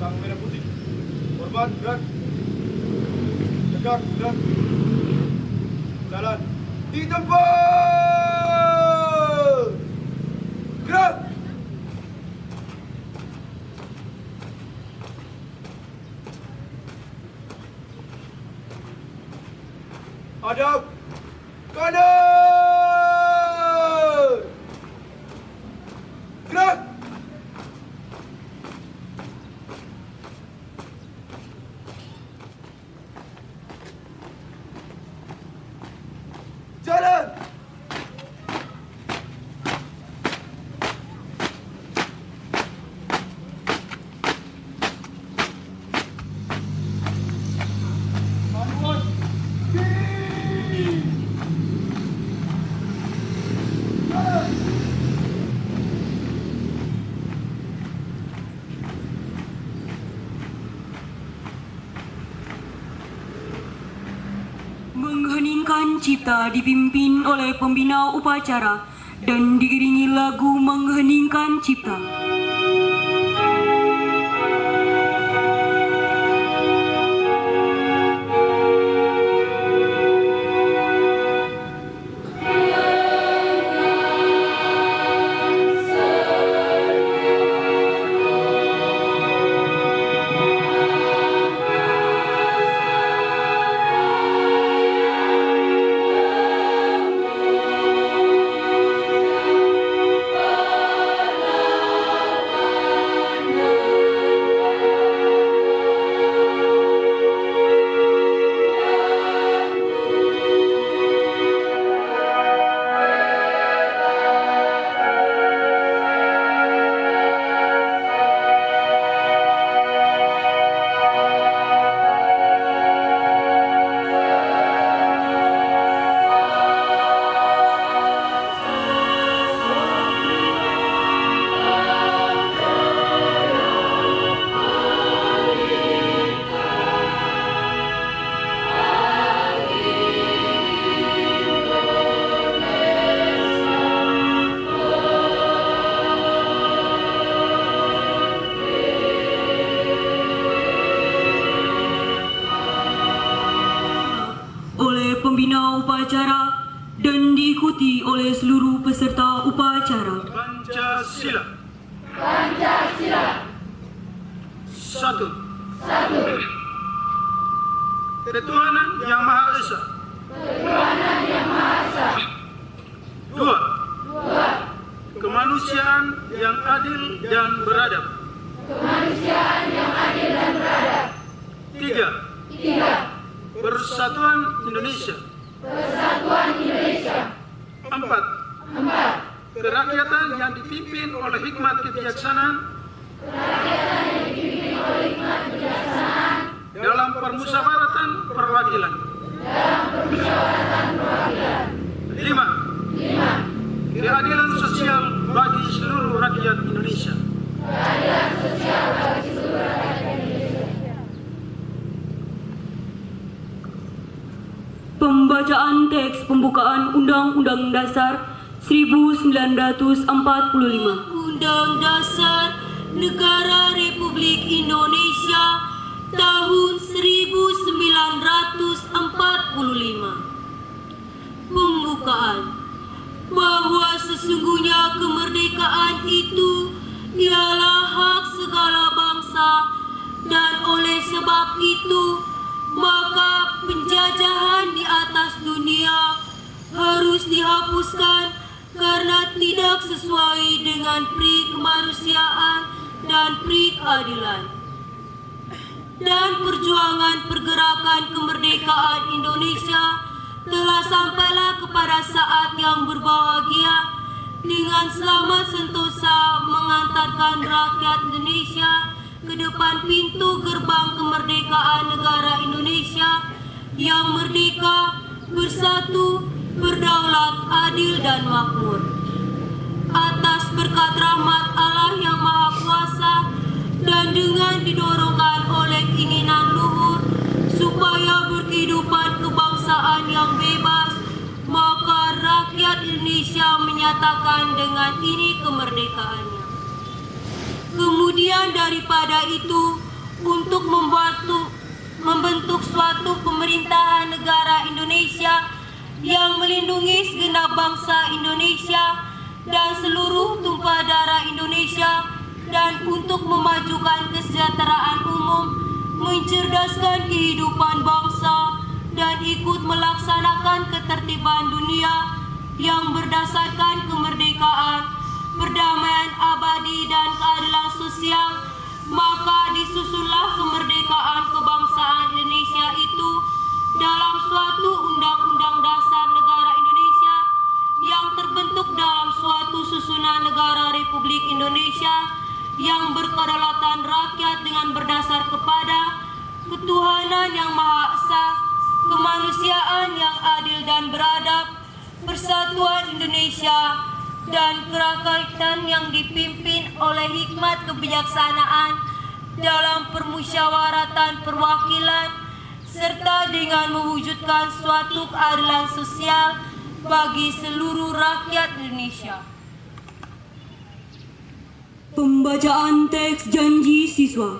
Sang merah putih. Hormat, gerak. Tegak, gerak. Jalan. Di tempat. Gerak. Hadap. Kanan. Gerak. Jalan. Manual. Kiri. Jalan. Mengheningkan cipta dipimpin oleh pembina upacara dan diiringi lagu mengheningkan cipta. Oleh pembina upacara dan diikuti oleh seluruh peserta upacara. Pancasila. Pancasila. Satu. Satu. Ketuhanan Yang Maha Esa. Ketuhanan Yang Maha Esa. Dua. Dua. Kemanusiaan yang adil dan beradab. Kemanusiaan yang adil dan beradab. Tiga. Tiga. Persatuan Indonesia. Persatuan Indonesia. Empat. Empat. Kerakyatan yang dipimpin oleh hikmat kebijaksanaan. Kerakyatan yang dipimpin oleh hikmat kebijaksanaan. Dalam permusyawaratan perwakilan. Dalam permusyawaratan perwakilan. Lima. Lima. Keadilan sosial bagi seluruh rakyat Indonesia. Keadilan sosial bagi seluruh rakyat Indonesia. Pembacaan teks pembukaan Undang-Undang Dasar 1945. Undang Dasar Negara Republik Indonesia tahun 1945. Pembukaan. Bahwa sesungguhnya kemerdekaan itu ialah hak segala bangsa, dan oleh sebab itu maka penjajahan di atas dunia harus dihapuskan karena tidak sesuai dengan pri kemanusiaan dan pri keadilan. Dan perjuangan pergerakan kemerdekaan Indonesia telah sampailah kepada saat yang berbahagia dengan selamat sentosa mengantarkan rakyat Indonesia ke depan pintu gerbang kemerdekaan negara Indonesia yang merdeka, bersatu, berdaulat, adil dan makmur. Atas berkat rahmat Allah yang Maha Kuasa dan dengan didorongkan oleh keinginan luhur supaya berkehidupan kebangsaan yang bebas, maka rakyat Indonesia menyatakan dengan ini kemerdekaannya. Kemudian daripada itu, untuk membentuk suatu pemerintahan negara Indonesia yang melindungi segenap bangsa Indonesia dan seluruh tumpah darah Indonesia, dan untuk memajukan kesejahteraan umum, mencerdaskan kehidupan bangsa, dan ikut melaksanakan ketertiban dunia yang berdasarkan kemerdekaan, perdamaian abadi, dan keadilan sosial. Maka disusunlah kemerdekaan kebangsaan Indonesia itu dalam suatu undang-undang dasar negara Indonesia yang terbentuk dalam suatu susunan negara Republik Indonesia yang berkedaulatan rakyat dengan berdasar kepada ketuhanan yang Maha Esa, kemanusiaan yang adil dan beradab, persatuan Indonesia, dan kerakyatan yang dipimpin oleh hikmat kebijaksanaan dalam permusyawaratan perwakilan, serta dengan mewujudkan suatu keadilan sosial bagi seluruh rakyat Indonesia. Pembacaan teks janji siswa.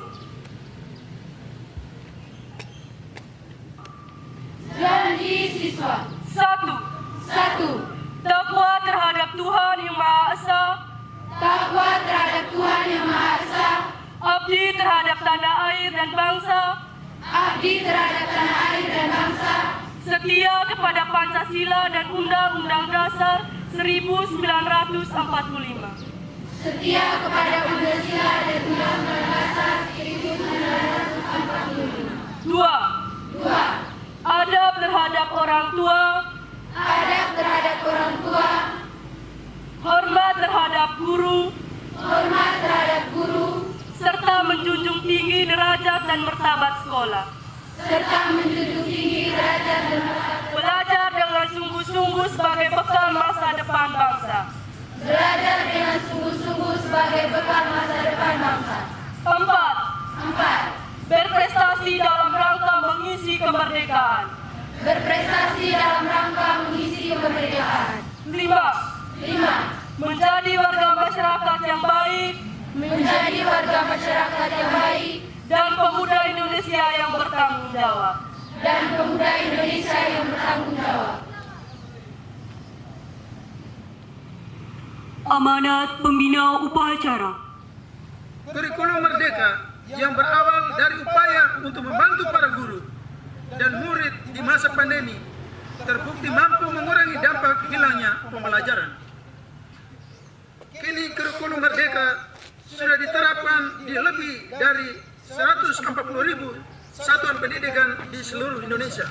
Janji siswa. 1. 1. Takwa terhadap Tuhan Yang Maha Esa, Takwa terhadap Tuhan Yang Maha Esa, abdi terhadap tanah air dan bangsa, abdi terhadap tanah air dan bangsa, setia kepada Pancasila dan Undang-Undang Dasar 1945. setia kepada Pancasila dan Undang-Undang Dasar 1945. 2. Adab terhadap orang tua, Adab terhadap orang tua, hormat terhadap guru, hormat terhadap guru, serta menjunjung tinggi derajat dan martabat sekolah. serta menjunjung tinggi derajat dan martabat. Belajar dengan sungguh-sungguh sebagai bekal masa depan bangsa. Belajar dengan sungguh-sungguh sebagai bekal masa depan bangsa. 4. 4. Berprestasi dalam rangka mengisi kemerdekaan. Berprestasi dalam rangka mengisi kemerdekaan. 5. Menjadi warga masyarakat yang baik Menjadi warga masyarakat yang baik dan pemuda Indonesia yang bertanggung jawab. dan pemuda Indonesia yang bertanggung jawab. Amanat pembina upacara. Kurikulum Merdeka yang berawal dari upaya untuk membantu para guru dan murid di masa pandemi terbukti mampu mengurangi dampak hilangnya pembelajaran. Kini kurikulum Merdeka sudah diterapkan di lebih dari 140.000 satuan pendidikan di seluruh Indonesia.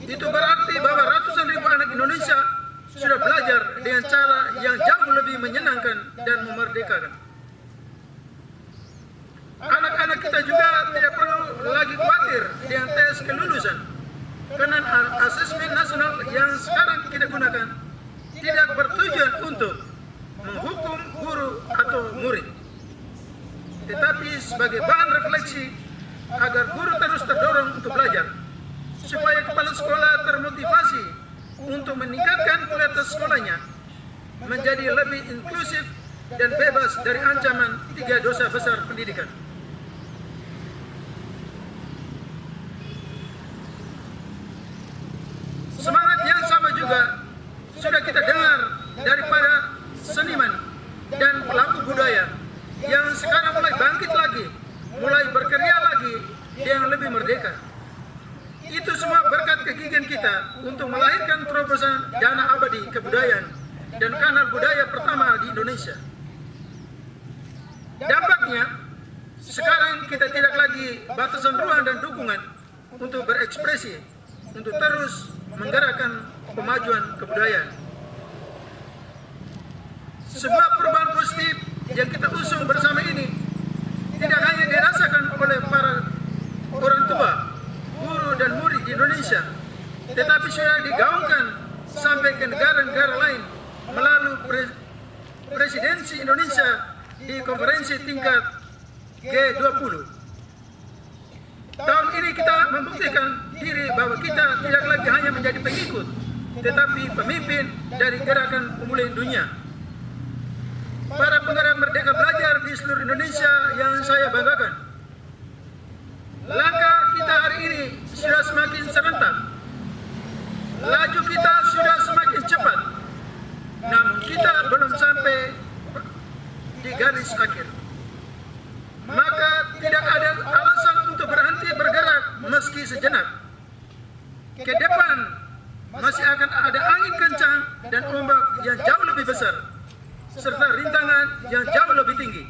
Itu berarti bahwa ratusan ribu anak Indonesia sudah belajar dengan cara yang jauh lebih menyenangkan dan memerdekakan. Anak-anak kita juga tidak perlu lagi khawatir dengan tes kelulusan, karena asesmen nasional yang sekarang kita gunakan tidak bertujuan untuk menghukum guru atau murid, tetapi sebagai bahan refleksi agar guru terus terdorong untuk belajar, supaya kepala sekolah termotivasi untuk meningkatkan kualitas sekolahnya menjadi lebih inklusif dan bebas dari ancaman 3 dosa besar pendidikan. Semangat yang sama juga sudah kita dengar daripada seniman dan pelaku budaya yang sekarang mulai bangkit lagi, mulai berkarya lagi yang lebih merdeka. Itu semua berkat kegigihan kita untuk melahirkan terobosan dana abadi kebudayaan dan kanal budaya pertama di Indonesia. Dampaknya, sekarang kita tidak lagi batasan ruang dan dukungan untuk berekspresi, untuk terus menggerakkan kemajuan kebudayaan. Sebuah perubahan positif yang kita usung bersama ini tidak hanya dirasakan oleh para orang tua, guru dan murid di Indonesia, tetapi sudah digaungkan sampai ke negara-negara lain melalui presidensi Indonesia di konferensi tingkat G20. Tahun ini kita membuktikan diri bahwa kita tidak lagi hanya menjadi pengikut, tetapi pemimpin dari gerakan pemulihan dunia. para penggerak Merdeka Belajar di seluruh Indonesia yang saya banggakan. Langkah kita hari ini sudah semakin serentak. Laju kita sudah semakin cepat. Namun kita belum sampai di garis akhir. Maka tidak ada alasan untuk berhenti bergerak meski sejenak. Ke depan masih akan ada angin kencang dan ombak yang jauh lebih besar, serta rintangan yang jauh lebih tinggi.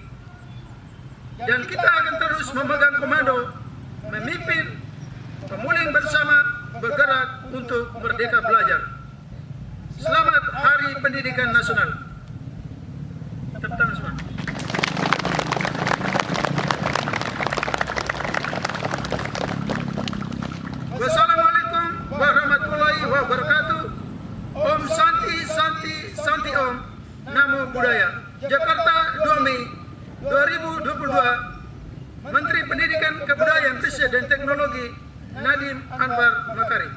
Dan kita akan terus memegang komando, memimpin, pemuling bersama, bergerak untuk merdeka belajar. Selamat Hari Pendidikan Nasional. Tepuk tangan semua. Wassalamualaikum warahmatullahi wabarakatuh. Om Santi Santi Santi Om. Namo Buddhaya. Jakarta 2 Mei 2022. Menteri Pendidikan, Kebudayaan, Riset dan Teknologi Nadiem Anwar Makarim.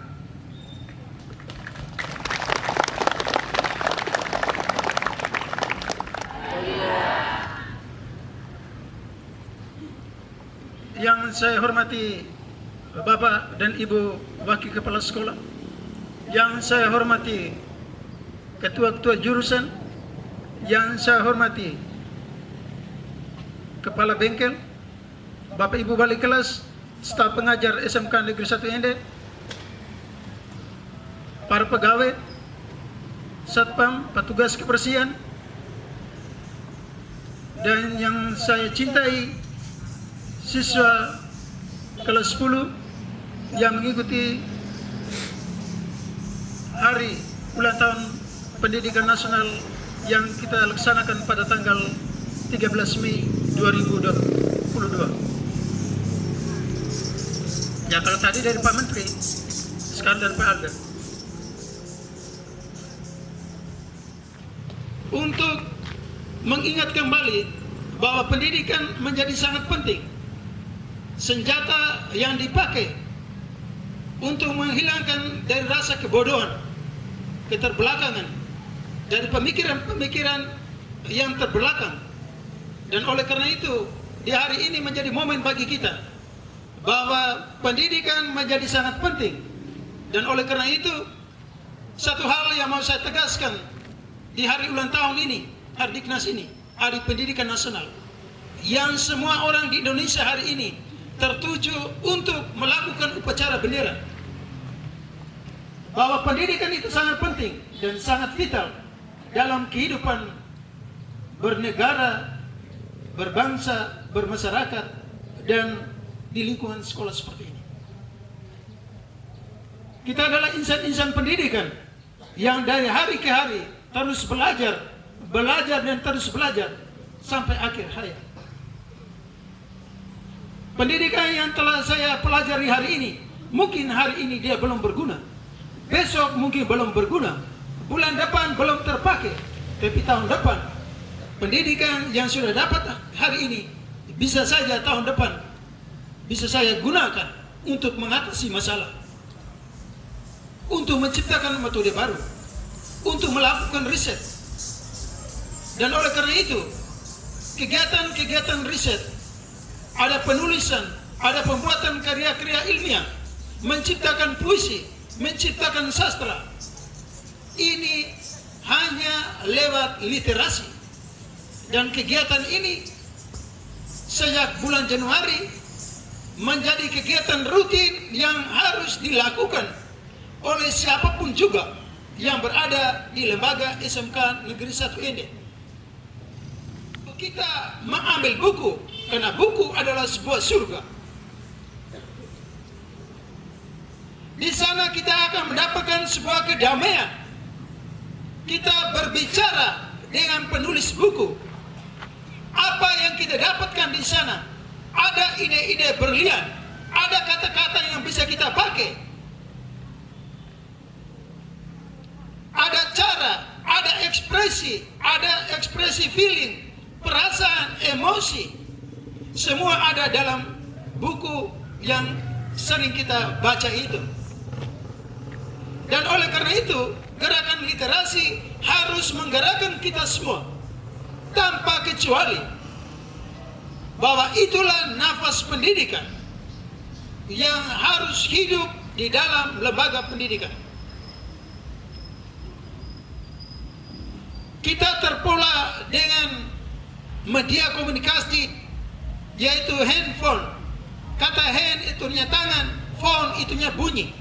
Yang saya hormati Bapak dan Ibu Wakil Kepala Sekolah, yang saya hormati Ketua-Ketua Jurusan, yang saya hormati Kepala Bengkel, Bapak Ibu Wali Kelas, staf pengajar SMK Negeri 1 Ende, para pegawai, satpam, petugas kebersihan, dan yang saya cintai, siswa kelas 10 yang mengikuti Hari Ulang Tahun Pendidikan Nasional yang kita laksanakan pada tanggal 13 Mei 2022. Ya, kalau tadi dari Pak Menteri, sekarang dari Pak Alga. Untuk mengingat kembali bahwa pendidikan menjadi sangat penting. Senjata yang dipakai untuk menghilangkan dari rasa kebodohan, keterbelakangan, dari pemikiran-pemikiran yang terbelakang. Dan oleh karena itu, di hari ini menjadi momen bagi kita bahwa pendidikan menjadi sangat penting. Dan oleh karena itu, satu hal yang mau saya tegaskan di hari ulang tahun ini, Hari Diknas ini, Hari Pendidikan Nasional, yang semua orang di Indonesia hari ini tertuju untuk melakukan upacara bendera. Bahwa pendidikan itu sangat penting dan sangat vital dalam kehidupan bernegara, berbangsa, bermasyarakat, dan di lingkungan sekolah seperti ini. Kita adalah insan-insan pendidikan yang dari hari ke hari terus belajar dan terus belajar sampai akhir hayat. Pendidikan yang telah saya pelajari hari ini, mungkin hari ini dia belum berguna, besok mungkin belum berguna, bulan depan belum terpakai, tapi tahun depan pendidikan yang sudah dapat hari ini bisa saja tahun depan bisa saya gunakan untuk mengatasi masalah, untuk menciptakan metode baru, untuk melakukan riset. Dan oleh karena itu, kegiatan-kegiatan riset, ada penulisan, ada pembuatan karya-karya ilmiah, menciptakan puisi, menciptakan sastra. Ini hanya lewat literasi. Dan kegiatan ini sejak bulan Januari menjadi kegiatan rutin yang harus dilakukan oleh siapapun juga yang berada di lembaga SMK Negeri 1 Ende. Kita mengambil buku, karena buku adalah sebuah surga. Di sana kita akan mendapatkan sebuah kedamaian. Kita berbicara dengan penulis buku. Apa yang kita dapatkan di sana? Ada ide-ide berlian, ada kata-kata yang bisa kita pakai. Ada cara, ada ekspresi feeling, perasaan, emosi, semua ada dalam buku yang sering kita baca itu. Dan oleh karena itu, gerakan literasi harus menggerakkan kita semua tanpa kecuali bahwa itulah nafas pendidikan yang harus hidup di dalam lembaga pendidikan. Kita terpola dengan media komunikasi, yaitu handphone. Kata hand itunya tangan, phone itunya bunyi.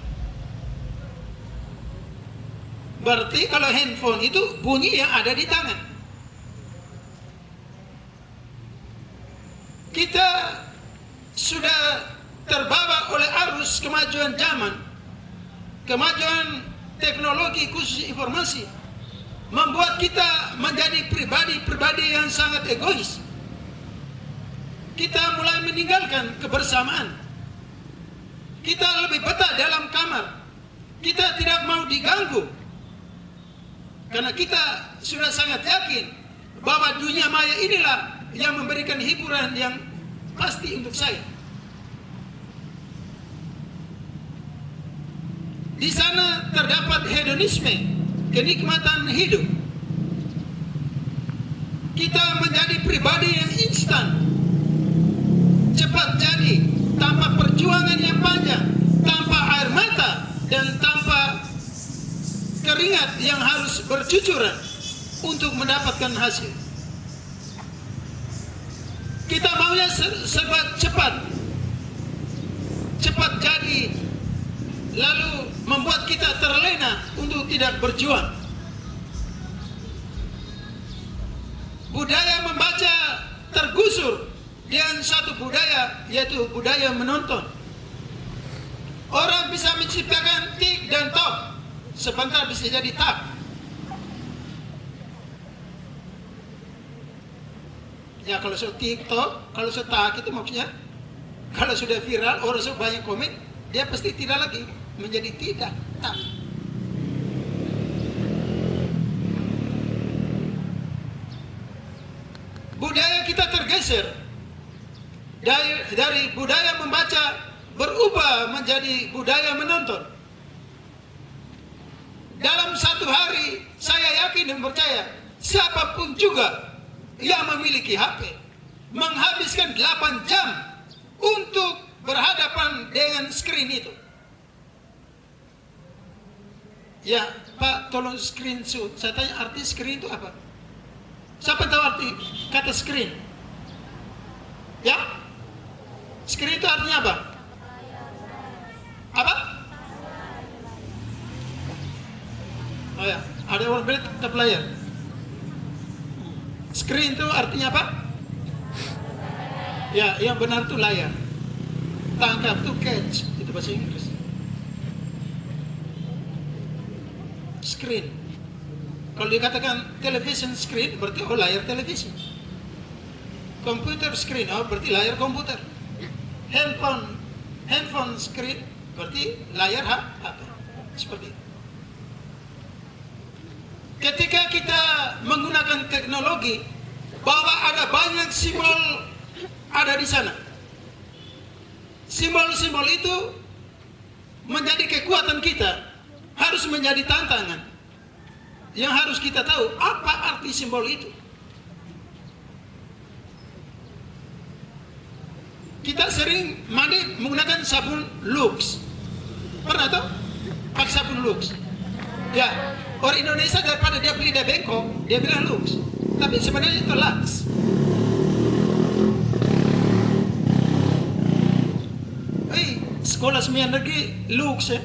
Berarti kalau handphone itu bunyi yang ada di tangan. Kita sudah terbawa oleh arus kemajuan zaman, kemajuan teknologi khusus informasi, membuat kita menjadi pribadi-pribadi yang sangat egois. Kita mulai meninggalkan kebersamaan. Kita lebih betah dalam kamar. Kita tidak mau diganggu. Karena kita sudah sangat yakin bahwa dunia maya inilah yang memberikan hiburan yang pasti untuk saya. Di sana terdapat hedonisme, kenikmatan hidup. Kita menjadi pribadi yang instan, cepat jadi, tanpa perjuangan yang panjang, tanpa air mata, dan tanpa keringat yang harus bercucuran untuk mendapatkan hasil. Kita maunya serba cepat, cepat jadi, lalu membuat kita terlena untuk tidak berjuang. Budaya membaca tergusur dengan satu budaya, yaitu budaya menonton. Orang bisa menciptakan tik dan tok, sebentar bisa jadi tak. Ya kalau sudah TikTok, kalau sudah tak itu maksudnya, kalau sudah viral, orang sudah banyak komen, dia pasti tidak lagi menjadi tidak, tak. Budaya kita tergeser dari budaya membaca berubah menjadi budaya menonton. Dalam satu hari, saya yakin dan percaya, siapapun juga yang memiliki HP menghabiskan 8 jam untuk berhadapan dengan screen itu. Ya, Pak, tolong screenshot. Saya tanya, arti screen itu apa? Siapa tahu arti kata screen? Ya? Screen itu artinya apa? Apa? Oh ya, ada orang bilang tetap layar. Screen itu artinya apa? Ya, yang benar itu layar. Tangkap itu catch, itu bahasa Inggris. Screen. Kalau dikatakan television screen, berarti layar televisi. Computer screen, berarti layar komputer. Handphone screen, berarti layar HP. Seperti itu. Ketika kita menggunakan teknologi, bahwa ada banyak simbol ada di sana. Simbol-simbol itu menjadi kekuatan kita, harus menjadi tantangan. Yang harus kita tahu apa arti simbol itu. Kita sering mandi menggunakan sabun Lux. Pernah tuh? Pakai sabun Lux. Ya, orang Indonesia daripada dia beli di Bangkok, dia bilang Lux. Tapi sebenarnya itu Lux. Sekolah sembilan negeri Lux ya.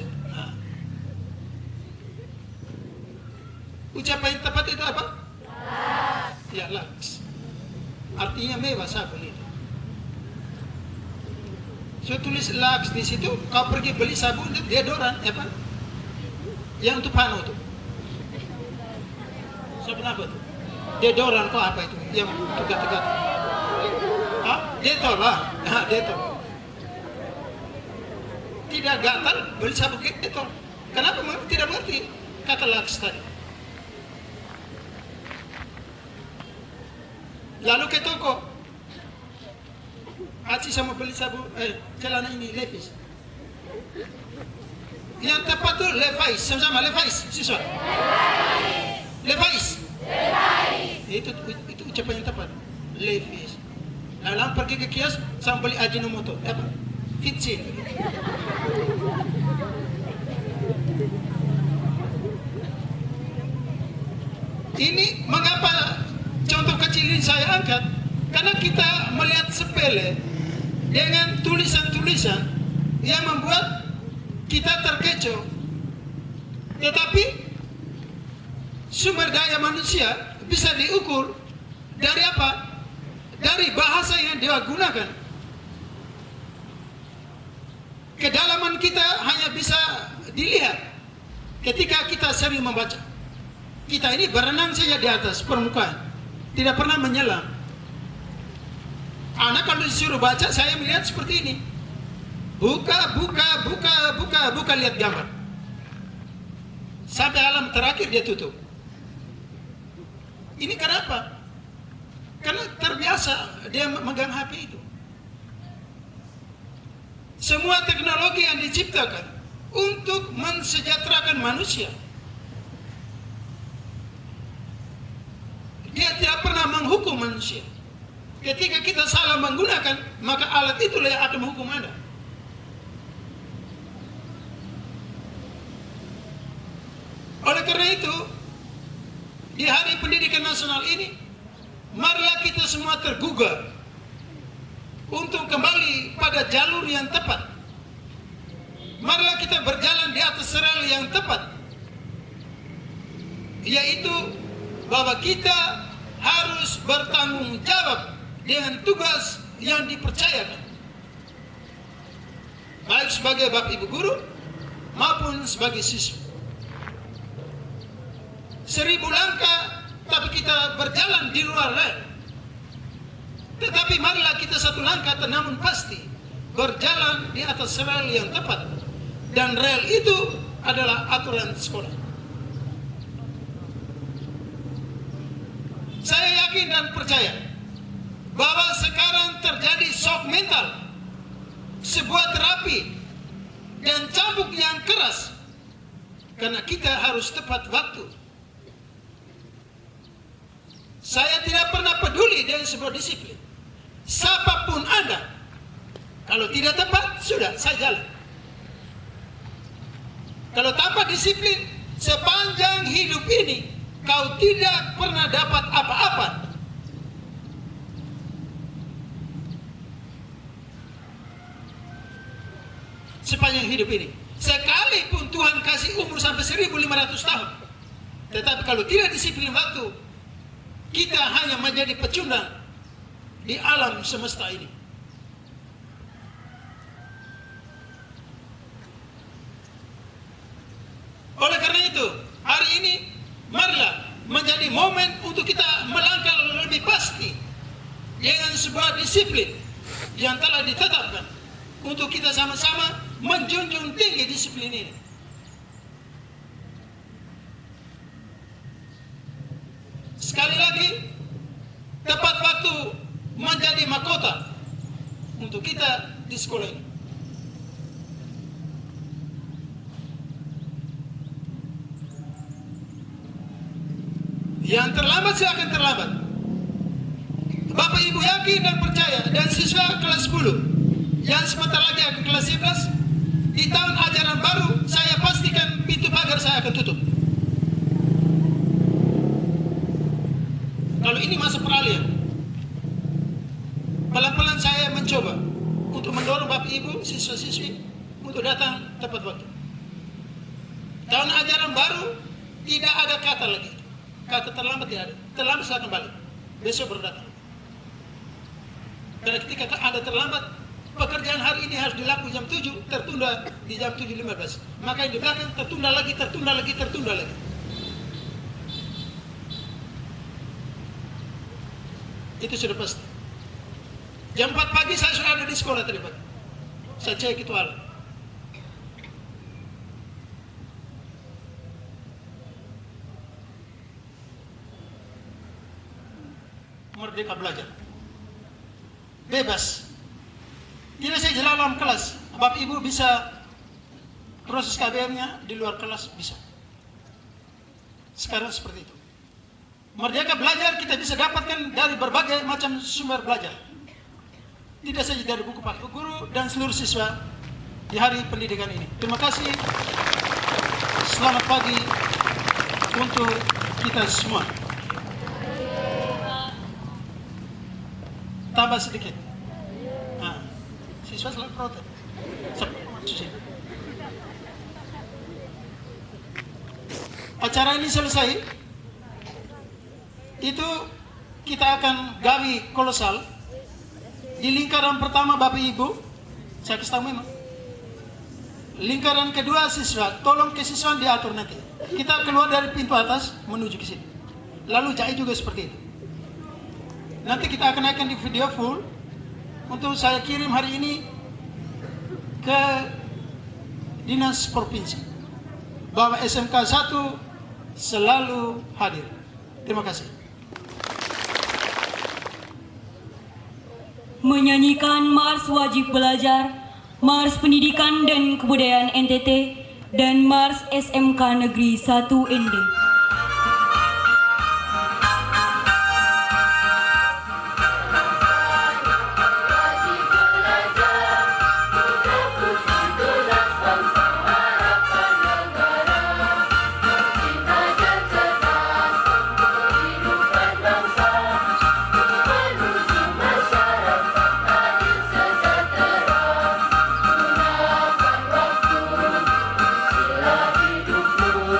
Ucapan yang tepat itu apa? Lux. Ya, Lux. Artinya mewah sabun itu. Saya tulis Lux di situ. Kau pergi beli sabun itu deodoran, ya Pak? Yang untuk pano itu. Sabun apa itu? Deodoran kok apa itu? Yang tegak-tegak. Ah, Dettol lah. Dettol. Tidak gatal beli sabun Dettol. Kenapa? Tidak mengerti kata Lux tadi. Lalu ke toko, Aci sama beli sabun, celana ini Levi's. Yang tepat tuh Levi's, sama-sama Levi's, siswa. Levi's. Itu ucapan yang tepat. Levis. Lalu pergi ke kios, sama beli Ajinomoto. Apa? Fitsi. Ini mengapa contoh kecil ini saya angkat? Karena kita melihat sepele dengan tulisan-tulisan yang membuat kita terkecoh. Tetapi sumber daya manusia bisa diukur dari apa? Dari bahasa yang dia gunakan. Kedalaman kita hanya bisa dilihat ketika kita sering membaca. Kita ini berenang saja di atas permukaan, tidak pernah menyelam. Anak kalau disuruh baca, saya melihat seperti ini. Buka, lihat gambar. Sampai halaman terakhir dia tutup. Ini kenapa? Karena terbiasa dia memegang HP itu. Semua teknologi yang diciptakan untuk mensejahterakan manusia. Dia tidak pernah menghukum manusia. Ketika kita salah menggunakan, maka alat itulah yang akan menghukum Anda. Oleh karena itu, di Hari Pendidikan Nasional ini, marilah kita semua tergugah untuk kembali pada jalur yang tepat. Marilah kita berjalan di atas rel yang tepat, yaitu bahwa kita harus bertanggung jawab dengan tugas yang dipercayakan, baik sebagai bapak ibu guru maupun sebagai siswa. 1000 langkah, tapi kita berjalan di luar rel. Tetapi marilah kita satu langkah, namun pasti berjalan di atas rel yang tepat. Dan rel itu adalah aturan sekolah. Saya yakin dan percaya bahwa sekarang terjadi shock mental, sebuah terapi dan cambuk yang keras, karena kita harus tepat waktu. Saya tidak pernah peduli dengan sebuah disiplin. Siapapun Anda, kalau tidak tepat, sudah, saya jalan. Kalau tanpa disiplin, sepanjang hidup ini, kau tidak pernah dapat apa-apa. Sepanjang hidup ini. Sekalipun Tuhan kasih umur sampai 1500 tahun. Tetapi kalau tidak disiplin waktu, kita hanya menjadi pecundang di alam semesta ini. Oleh karena itu, hari ini marilah menjadi momen untuk kita melangkah lebih pasti dengan sebuah disiplin yang telah ditetapkan untuk kita sama-sama menjunjung tinggi disiplin ini. Sekali lagi, tepat waktu menjadi mahkota untuk kita di sekolah ini. Yang terlambat silakan terlambat. Bapak Ibu yakin dan percaya, dan siswa kelas 10 yang sebentar lagi akan kelas 11, di tahun ajaran baru saya pastikan pintu pagar saya akan tutup. Kalau ini masa peralihan, pelan-pelan saya mencoba untuk mendorong Bapak Ibu, siswa-siswi untuk datang tepat waktu. Tahun ajaran baru tidak ada kata lagi. Kata terlambat tidak ada. Terlambat silakan balik. Besok baru datang. Karena ketika Anda terlambat, pekerjaan hari ini harus dilakukan jam 7, tertunda di jam 7.15. Maka yang di belakang tertunda lagi. Itu sudah pasti. Jam 4 pagi saya sudah ada di sekolah tadi pagi. Saya cek itu alat. Merdeka belajar. Bebas. Tidak saya jalan dalam kelas. Bapak Ibu bisa proses KBM-nya di luar kelas bisa. Sekarang seperti itu. Merdeka belajar kita bisa dapatkan dari berbagai macam sumber belajar. Tidak saja dari buku Pak Guru dan seluruh siswa di hari pendidikan ini. Terima kasih. Selamat pagi untuk kita semua. Tambah sedikit. Nah, siswa selalu protes. Acara ini selesai, itu kita akan gawi kolosal. Di lingkaran pertama Bapak Ibu, saya kasih tahu memang. Lingkaran kedua siswa, tolong kesiswaan diatur nanti. Kita keluar dari pintu atas menuju ke sini. Lalu jahit juga seperti itu. Nanti kita akan naikkan di video full untuk saya kirim hari ini ke Dinas Provinsi bahwa SMK 1 selalu hadir. Terima kasih. Menyanyikan Mars Wajib Belajar, Mars Pendidikan dan Kebudayaan NTT, dan Mars SMK Negeri 1 ND. Sila hidupmu,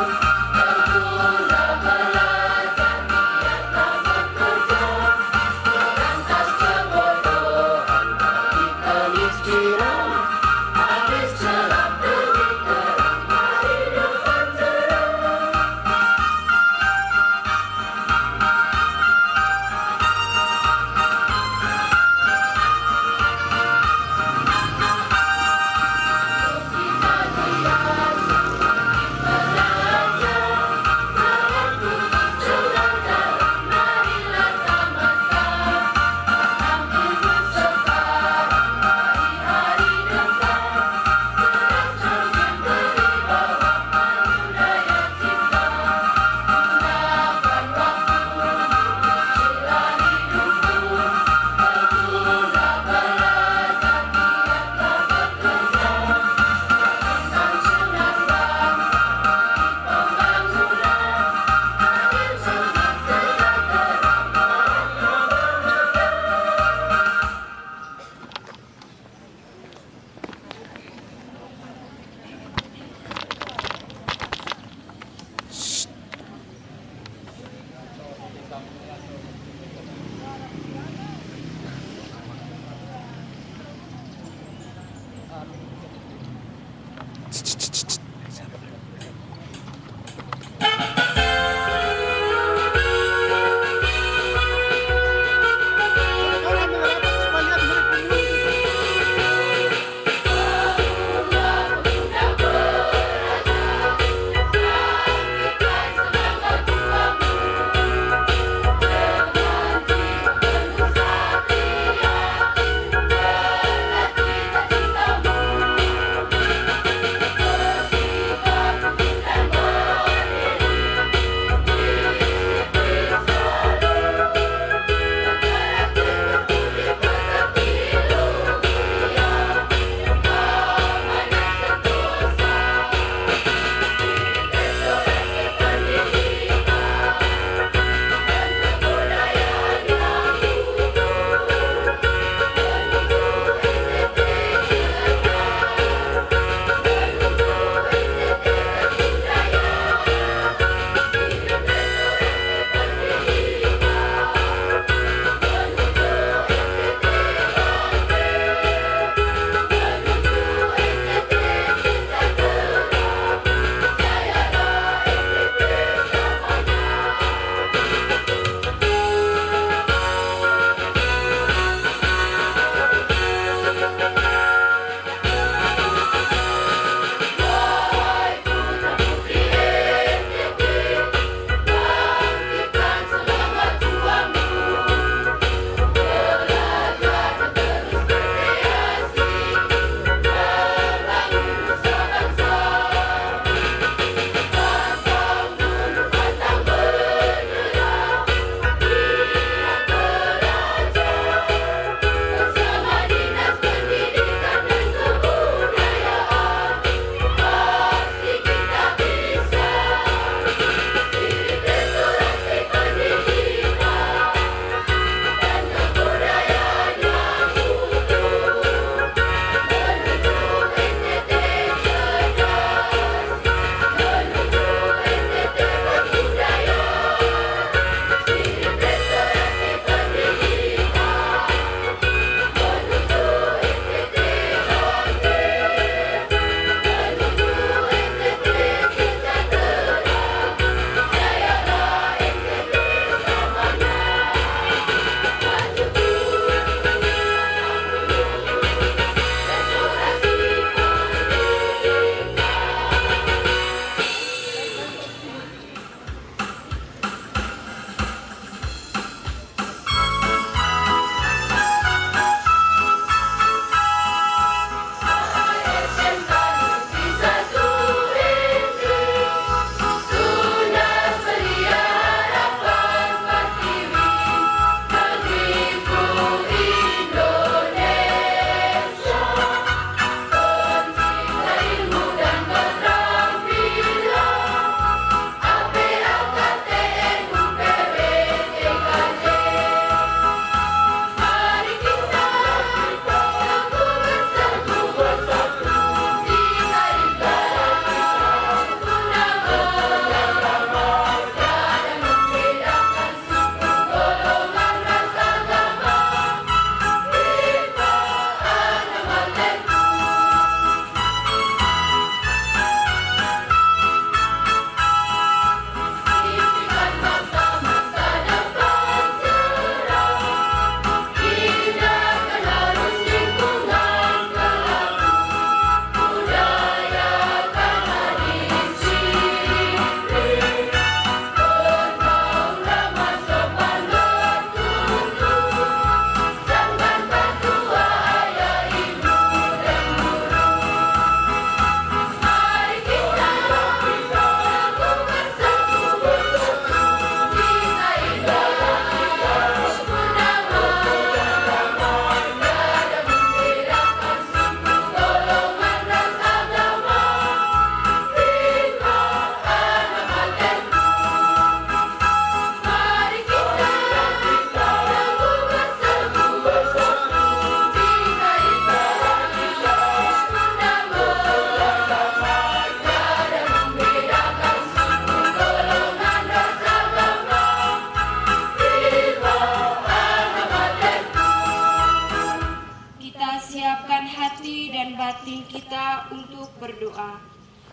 batin kita untuk berdoa.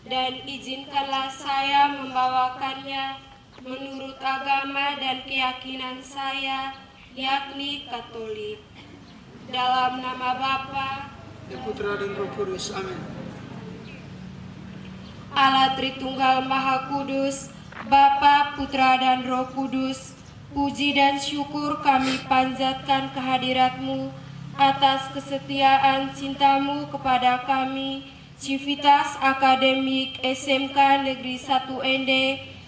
Dan izinkanlah saya membawakannya menurut agama dan keyakinan saya, yakni Katolik. Dalam nama Bapa dan Putra dan Roh Kudus. Amin. Allah Tritunggal Maha Kudus, Bapa, Putra, dan Roh Kudus, puji dan syukur kami panjatkan kehadirat-Mu atas kesetiaan cinta-Mu kepada kami, Civitas Akademik SMK Negeri 1 ND,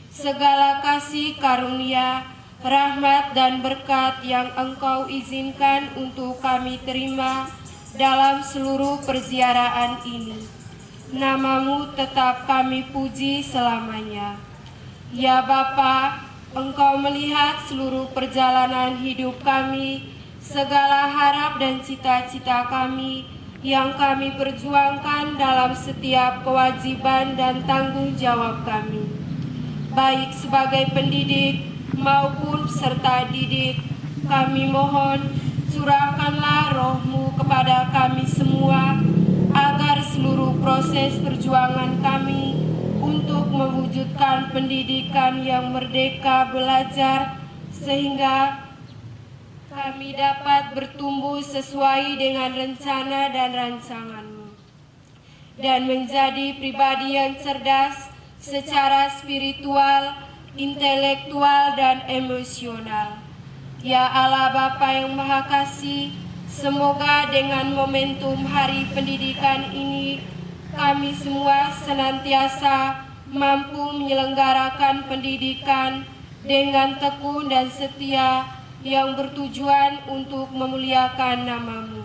segala kasih karunia, rahmat dan berkat yang Engkau izinkan untuk kami terima dalam seluruh perziarahan ini. Nama-Mu tetap kami puji selamanya. Ya Bapa, Engkau melihat seluruh perjalanan hidup kami, segala harap dan cita-cita kami yang kami perjuangkan dalam setiap kewajiban dan tanggung jawab kami, baik sebagai pendidik maupun peserta didik. Kami mohon curahkanlah Roh-Mu kepada kami semua, agar seluruh proses perjuangan kami untuk mewujudkan pendidikan yang merdeka belajar, sehingga kami dapat bertumbuh sesuai dengan rencana dan rancangan-Mu, dan menjadi pribadi yang cerdas secara spiritual, intelektual, dan emosional. Ya Allah Bapa yang Maha Kasih, semoga dengan momentum Hari Pendidikan ini, kami semua senantiasa mampu menyelenggarakan pendidikan dengan tekun dan setia yang bertujuan untuk memuliakan nama-Mu,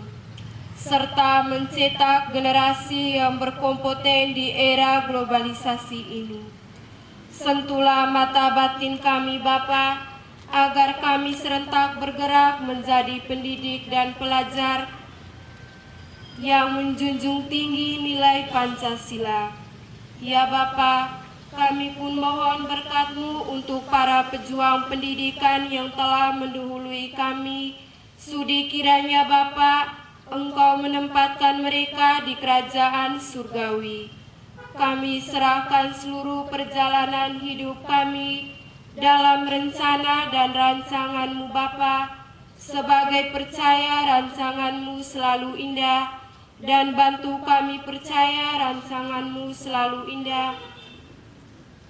serta mencetak generasi yang berkompeten di era globalisasi ini. Sentuhlah mata batin kami Bapa, agar kami serentak bergerak menjadi pendidik dan pelajar yang menjunjung tinggi nilai Pancasila. Ya Bapa, kami pun mohon berkat-Mu untuk para pejuang pendidikan yang telah mendahului kami. Sudi kiranya Bapa, Engkau menempatkan mereka di kerajaan surgawi. Kami serahkan seluruh perjalanan hidup kami dalam rencana dan rancangan-Mu Bapa, sebagai percaya rancangan-Mu selalu indah, dan bantu kami percaya rancangan-Mu selalu indah,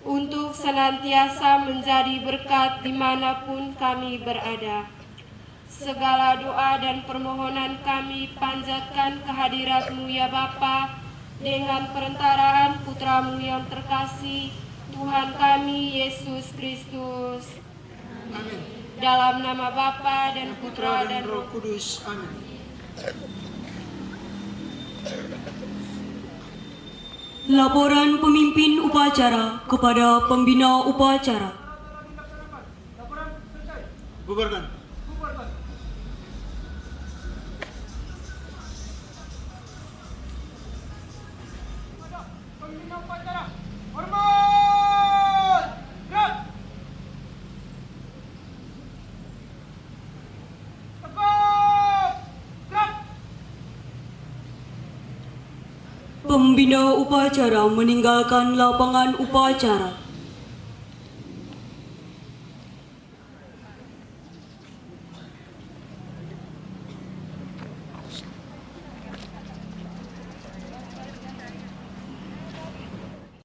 untuk senantiasa menjadi berkat dimanapun kami berada. Segala doa dan permohonan kami panjatkan kehadirat-Mu ya Bapa, dengan perantaraan Putra-Mu yang terkasih, Tuhan kami Yesus Kristus. Amin. Dalam nama Bapa dan Putra dan Roh Kudus. Amin. Laporan pemimpin upacara kepada pembina upacara. Bubarkan. Pembina upacara, hormat! Gerak! Tegak! Gerak! Pembina upacara meninggalkan lapangan upacara.